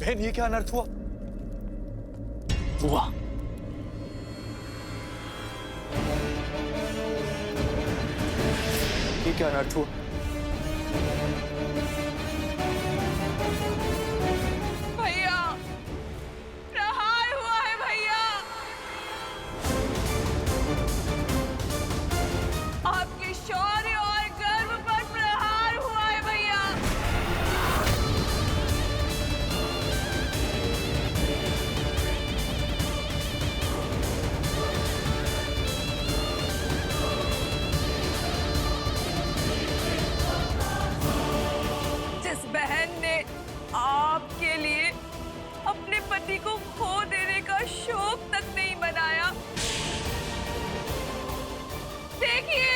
बहन, ये क्या अनर्थ हुआ? हुआ ये क्या अनर्थ हुआ? भैया, प्रहार हुआ है भैया। आपके शौर्य और गर्व पर प्रहार हुआ है भैया। जिस बहन ने आपके लिए अपने पति को खो देने का शौक तक नहीं मनाया, देखिए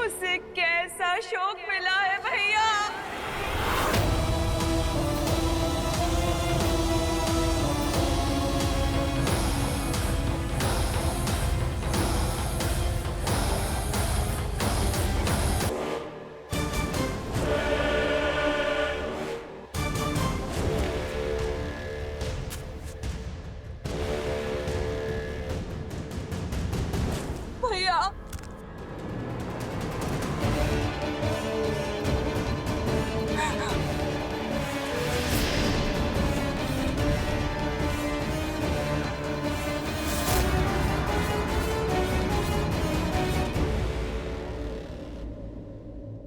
उसे कैसा शौक मिला है भैया। भैया,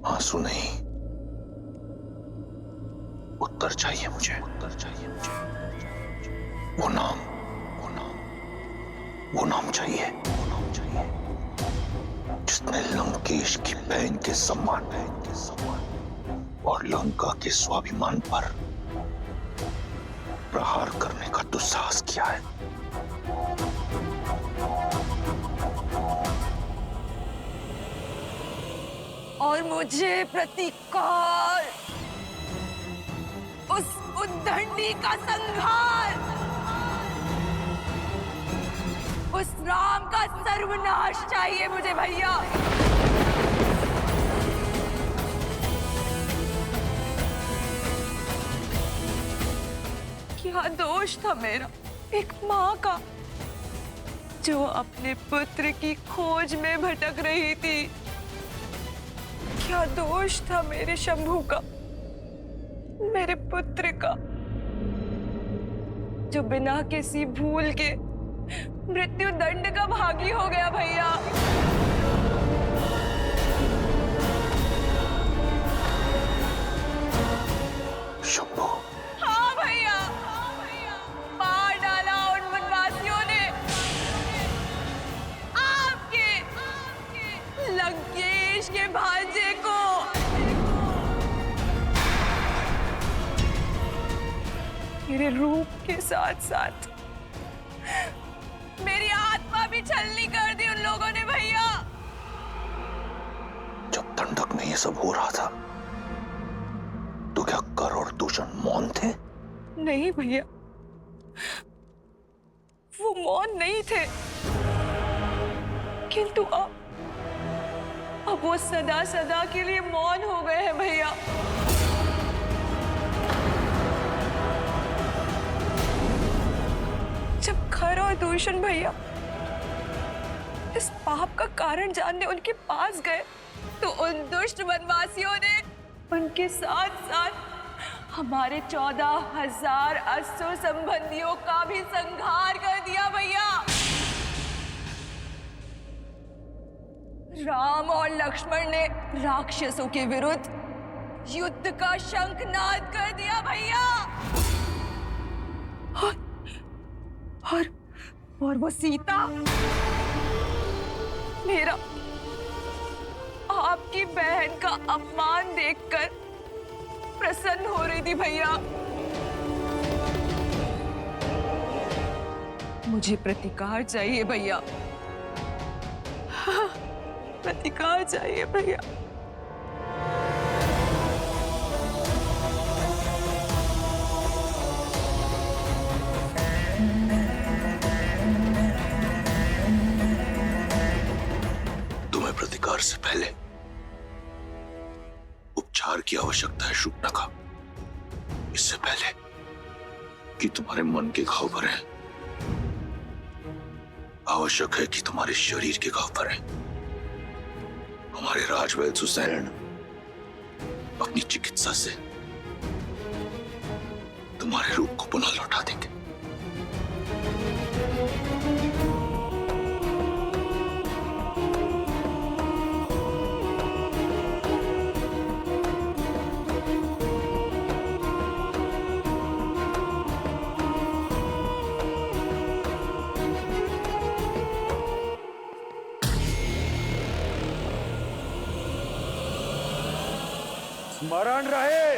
आंसू नहीं, उत्तर चाहिए मुझे, उत्तर चाहिए मुझे। वो नाम, वो नाम, वो नाम चाहिए, वो नाम चाहिए जिसने लंकेश की बहन के सम्मान और लंका के स्वाभिमान पर प्रहार करने का दुस्साहस किया है। और मुझे प्रतिकार, उस उद्दंडी का संहार, उस राम का सर्वनाश चाहिए मुझे भैया। क्या दोष था मेरा, एक माँ का, जो अपने पुत्र की खोज में भटक रही थी? क्या दोष था मेरे शंभू का, मेरे पुत्र का, जो बिना किसी भूल के मृत्यु दंड का भागी हो गया भैया। शंभू, हाँ भैया, मार डाला उन वनवासियों ने आपके लंकेश के भांजे को। मेरे रूप के साथ साथ मेरी आत्मा भी छलनी कर दी उन लोगों ने भैया। जब दंडक में ये सब हो रहा था तो क्या कर और दूषण मौन थे? नहीं भैया, वो मौन नहीं थे, किंतु अब वो सदा सदा के लिए मौन हो गए हैं भैया। जब खर और दूषण भैया इस पाप का कारण जानने उनके पास गए, तो उन दुष्ट वनवासियों ने उनके साथ साथ हमारे 14,000 असुर संबंधियों का भी संहार कर दिया भैया। राम और लक्ष्मण ने राक्षसों के विरुद्ध युद्ध का शंखनाद कर दिया भैया। और वो सीता, मेरा आपकी बहन का अपमान देखकर प्रसन्न हो रही थी भैया। मुझे प्रतिकार चाहिए भैया, हाँ, प्रतिकार चाहिए भैया। तुम्हें प्रतिकार से पहले की आवश्यकता है, शूर्पणखा। 'प्रतिकार से पहले उपचार की आवश्यकता है शूर्पणखा। इससे पहले कि तुम्हारे मन के घाव भरे, आवश्यक है कि तुम्हारे शरीर के घाव भरे। हमारे राजवैद्य सुसैन अपनी चिकित्सा से तुम्हारे रूप को पुनः लौटा देंगे। स्मरण रहे,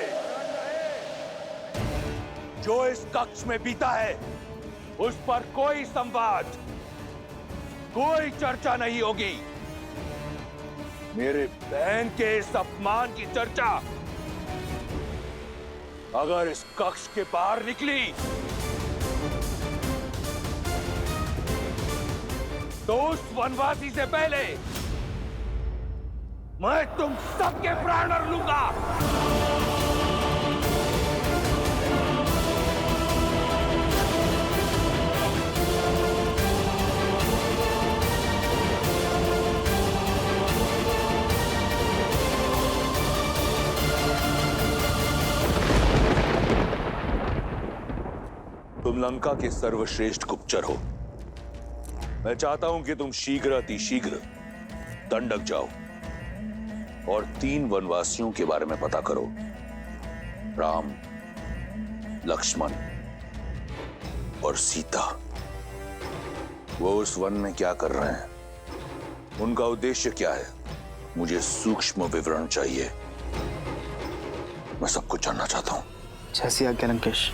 जो इस कक्ष में बीता है उस पर कोई संवाद, कोई चर्चा नहीं होगी। मेरे बहन के इस अपमान की चर्चा अगर इस कक्ष के बाहर निकली तो उस वनवासी से पहले मैं तुम सबके प्राण हर लूंगा। तुम लंका के सर्वश्रेष्ठ गुप्तचर हो। मैं चाहता हूं कि तुम शीघ्र अतिशीघ्र दंडक जाओ और 3 वनवासियों के बारे में पता करो, राम, लक्ष्मण और सीता। वो उस वन में क्या कर रहे हैं, उनका उद्देश्य क्या है, मुझे सूक्ष्म विवरण चाहिए। मैं सब कुछ जानना चाहता हूं। जैसी आज्ञा लंकेश।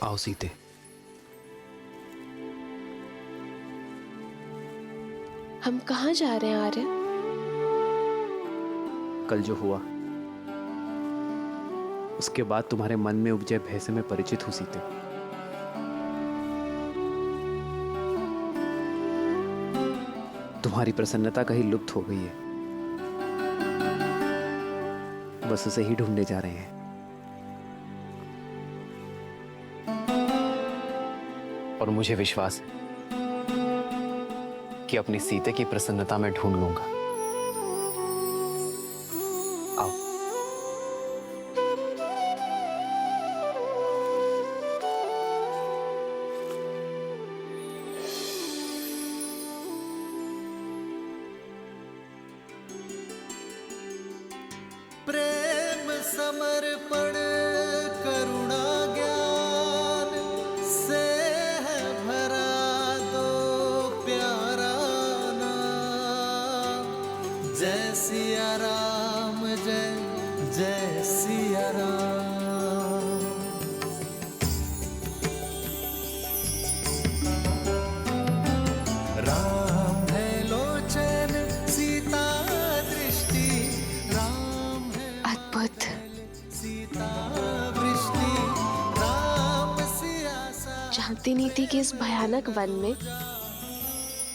आओ सीते। हम कहाँ जा रहे हैं आर्य? कल जो हुआ उसके बाद तुम्हारे मन में उपजे भय से मैं परिचित हूं सीते। तुम्हारी प्रसन्नता कहीं लुप्त हो गई है, बस उसे ही ढूंढने जा रहे हैं। और मुझे विश्वास है कि अपनी सीते की प्रसन्नता में ढूंढ लूंगा। आओ। प्रेम समर्पण करुणा ज्ञान से है भरा दो प्यारा नाम। जय सिया राम, जय जय सिया राम। राम है लोचन, सीता दृष्टि, राम है अद्भुत। सीता वृष्टि, राम सियासा। शांति नीति के इस भयानक वन में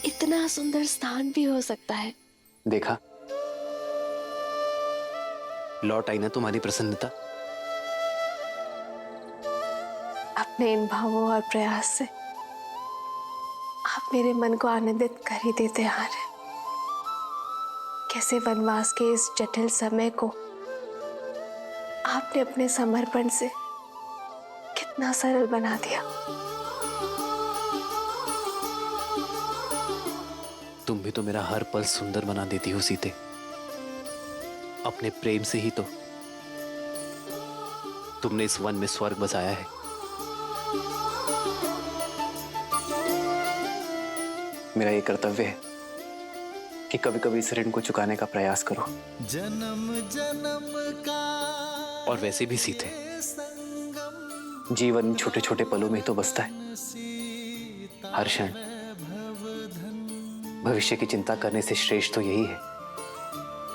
इतना सुंदर स्थान भी हो सकता है। देखा, लौट आई ना तुम्हारी प्रसन्नता। अपने इन भावों और प्रयास से आप मेरे मन को आनंदित कर ही देते आ रहे। कैसे वनवास के इस जटिल समय को आपने अपने समर्पण से कितना सरल बना दिया। तुम भी तो मेरा हर पल सुंदर बना देती हो सीते। अपने प्रेम से ही तो तुमने इस वन में स्वर्ग बसाया है। मेरा ये कर्तव्य है कि कभी कभी इस ऋण को चुकाने का प्रयास करो। जन्म जन्म का और वैसे भी सीते, संगम, जीवन छोटे छोटे पलों में ही तो बसता है। सीता हर क्षण भवधन। भविष्य की चिंता करने से श्रेष्ठ तो यही है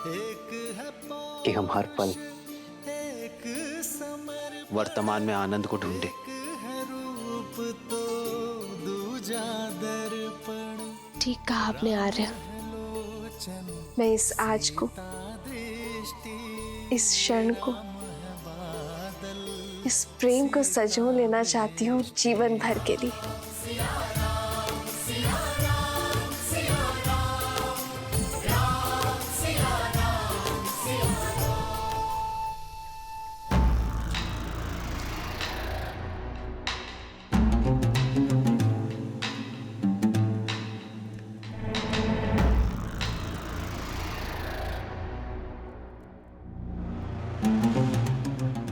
एक है कि हम हर पल एक समर्पण, वर्तमान में आनंद को ढूंढे। है रूप तो दूजा दर्पण। ठीक कहा आपने आर्य। मैं इस आज को, इस क्षण को, इस प्रेम को सजो लेना चाहती हूँ जीवन भर के लिए।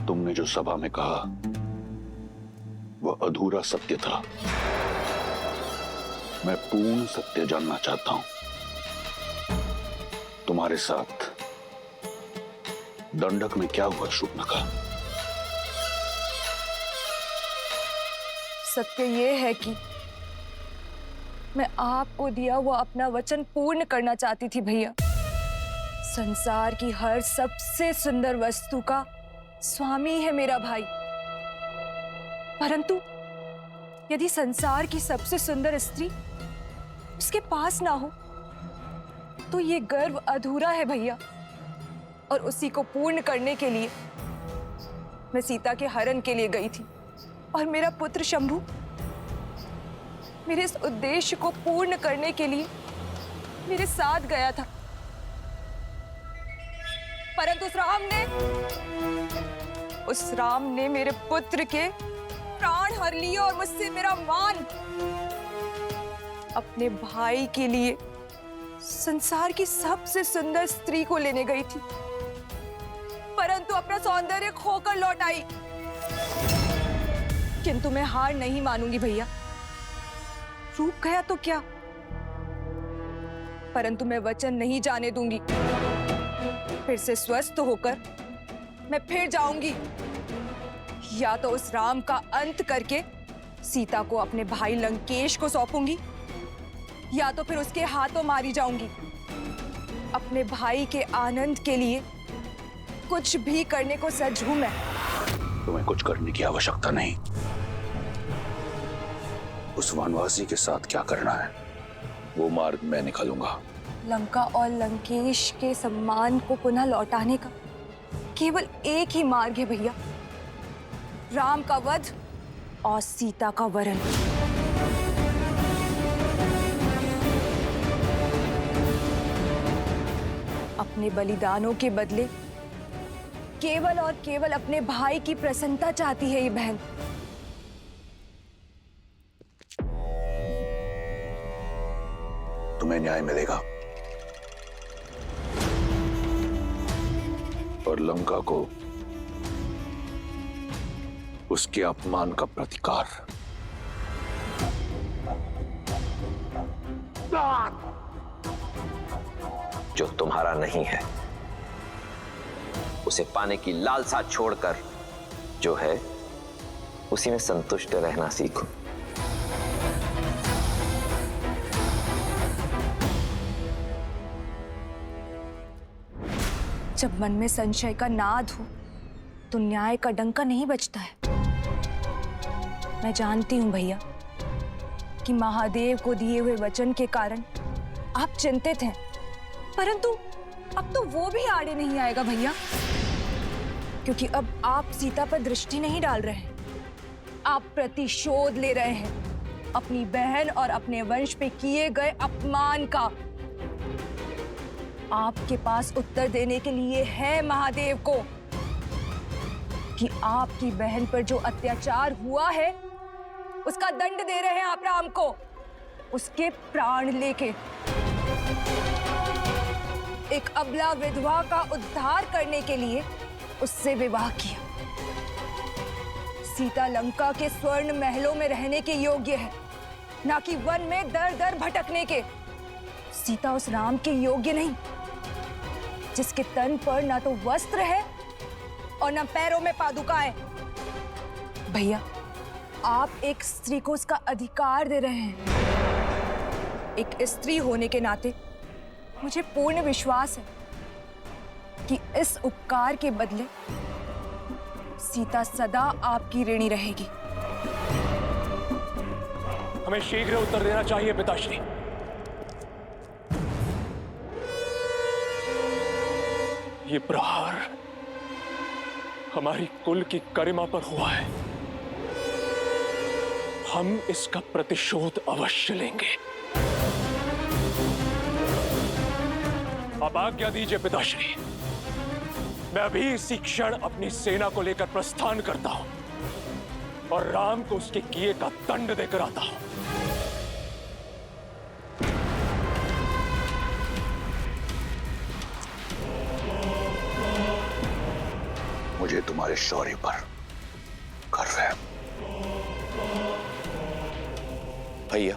तुमने जो सभा में कहा वह अधूरा सत्य था। मैं पूर्ण सत्य जानना चाहता हूं। तुम्हारे साथ दंडक में क्या हुआ शूर्पणखा? सत्य ये है कि मैं आपको दिया हुआ अपना वचन पूर्ण करना चाहती थी भैया। संसार की हर सबसे सुंदर वस्तु का स्वामी है मेरा भाई, परंतु यदि संसार की सबसे सुंदर स्त्री उसके पास ना हो तो ये गर्व अधूरा है भैया। और उसी को पूर्ण करने के लिए मैं सीता के हरण के लिए गई थी और मेरा पुत्र शंभु मेरे इस उद्देश्य को पूर्ण करने के लिए मेरे साथ गया था, परंतु उस राम ने मेरे पुत्र के प्राण हर लिए और मुझसे मेरा मान। अपने भाई के लिए संसार की सबसे सुंदर स्त्री को लेने गई थी, परंतु अपना सौंदर्य खोकर लौट आई। किंतु मैं हार नहीं मानूंगी भैया। रूप गया तो क्या, परंतु मैं वचन नहीं जाने दूंगी। फिर से स्वस्थ होकर मैं फिर जाऊंगी, या तो उस राम का अंत करके सीता को अपने भाई लंकेश को सौंपूंगी, या तो फिर उसके हाथों मारी जाऊंगी। अपने भाई के आनंद के लिए कुछ भी करने को सज हूं मैं। तुम्हें कुछ करने की आवश्यकता नहीं। उस वनवासी के साथ क्या करना है वो मार्ग मैं निकालूंगा। लंका और लंकेश के सम्मान को पुनः लौटाने का केवल एक ही मार्ग है भैया, राम का वध और सीता का वरण। अपने बलिदानों के बदले केवल और केवल अपने भाई की प्रसन्नता चाहती है ये बहन। तुम्हें न्याय मिलेगा और लंका को उसके अपमान का प्रतिकार। जो तुम्हारा नहीं है उसे पाने की लालसा छोड़कर जो है उसी में संतुष्ट रहना सीखो। जब मन में संशय का नाद हो तो न्याय का डंका नहीं बजता है। मैं जानती हूं भैया कि महादेव को दिए हुए वचन के कारण आप चिंतित हैं, परंतु अब तो वो भी आड़े नहीं आएगा भैया, क्योंकि अब आप सीता पर दृष्टि नहीं डाल रहे हैं, आप प्रतिशोध ले रहे हैं अपनी बहन और अपने वंश पे किए गए अपमान का। आपके पास उत्तर देने के लिए है महादेव को कि आपकी बहन पर जो अत्याचार हुआ है उसका दंड दे रहे हैं आप राम को, उसके प्राण लेके। एक अबला विधवा का उद्धार करने के लिए उससे विवाह किया। सीता लंका के स्वर्ण महलों में रहने के योग्य है, ना कि वन में दर दर भटकने के। सीता उस राम के योग्य नहीं जिसके तन पर ना तो वस्त्र है और ना पैरों में पादुकाएं। भैया, आप एक स्त्री को उसका अधिकार दे रहे हैं। एक स्त्री होने के नाते मुझे पूर्ण विश्वास है कि इस उपकार के बदले सीता सदा आपकी ऋणी रहेगी। हमें शीघ्र उत्तर देना चाहिए पिताश्री। ये प्रहार हमारी कुल की गरिमा पर हुआ है। हम इसका प्रतिशोध अवश्य लेंगे। अब आज्ञा दीजिए पिताश्री, मैं अभी इसी क्षण अपनी सेना को लेकर प्रस्थान करता हूं और राम को उसके किए का दंड देकर आता हूं। मुझे तुम्हारे शौर्य पर गर्व है। भैया,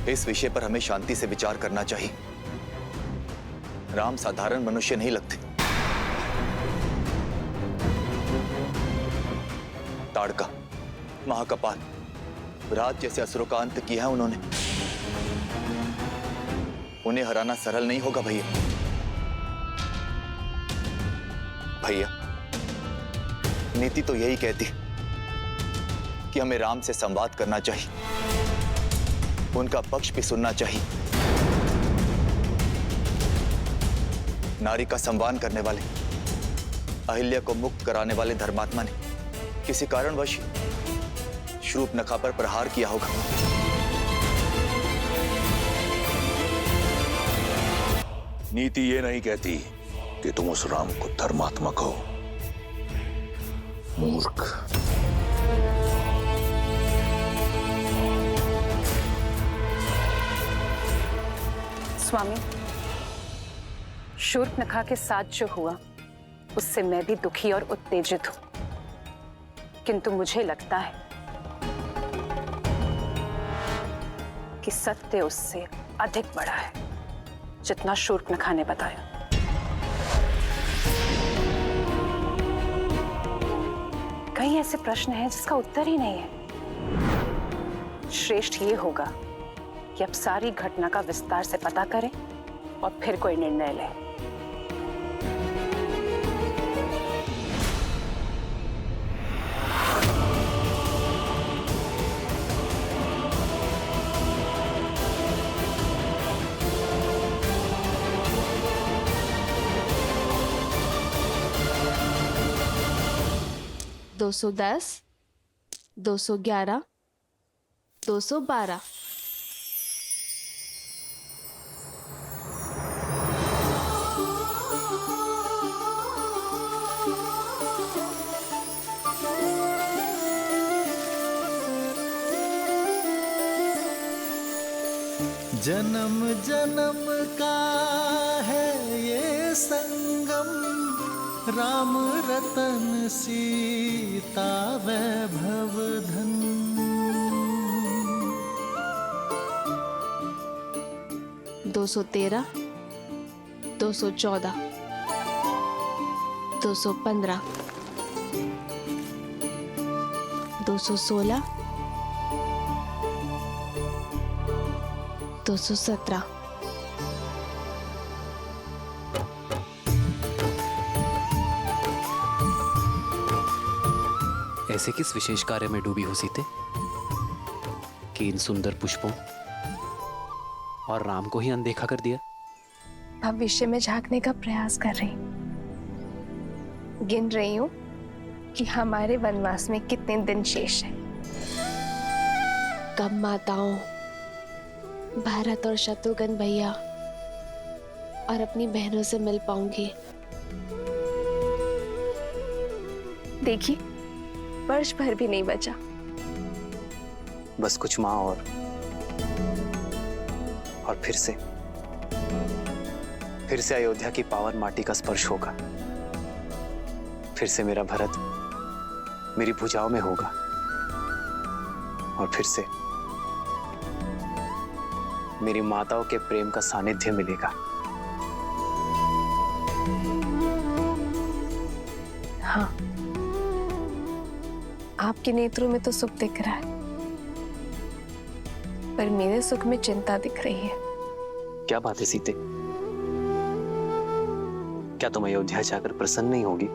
इस विषय पर हमें शांति से विचार करना चाहिए। राम साधारण मनुष्य नहीं लगते। ताड़का, महाकपाल, राज जैसे असुरों का अंत किया है उन्होंने। उन्हें हराना सरल नहीं होगा भैया। भैया, नीति तो यही कहती है कि हमें राम से संवाद करना चाहिए, उनका पक्ष भी सुनना चाहिए। नारी का सम्मान करने वाले, अहिल्या को मुक्त कराने वाले धर्मात्मा ने किसी कारणवश शूर्पणखा पर प्रहार किया होगा। नीति ये नहीं कहती कि तुम उस राम को धर्मात्मा कहो। मूर्ख। स्वामी, शूर्पणखा के साथ जो हुआ उससे मैं भी दुखी और उत्तेजित हूं, किंतु मुझे लगता है कि सत्य उससे अधिक बड़ा है जितना शूर्पणखा ने बताया। कई ऐसे प्रश्न हैं जिसका उत्तर ही नहीं है। श्रेष्ठ ये होगा कि अब सारी घटना का विस्तार से पता करें और फिर कोई निर्णय लें। दो 210, 211, 212। जन्म जन्म का है ये संगम, राम रतन सीता वैभव धन। 213, 214, 215, 216, 217। ऐसे किस विशेष कार्य में डूबी हो सीते कि इन सुंदर पुष्पों और राम को ही अनदेखा कर दिया? भविष्य में झांकने का प्रयास कर रही, गिन रही हूं कि हमारे वनवास में कितने दिन शेष हैं। कब माताओं भरत और शत्रुघ्न भैया और अपनी बहनों से मिल पाऊंगी। देखिए, वर्ष भर भी नहीं बचा। बस कुछ माह और फिर से अयोध्या की पावन माटी का स्पर्श होगा। फिर से मेरा भरत मेरी भुजाओं में होगा और फिर से मेरी माताओं के प्रेम का सानिध्य मिलेगा। हाँ, आपके नेत्रों में तो सुख दिख रहा है, पर मेरे सुख में चिंता दिख रही है। क्या बात है सीते? क्या तुम अयोध्या जाकर प्रसन्न नहीं होगी?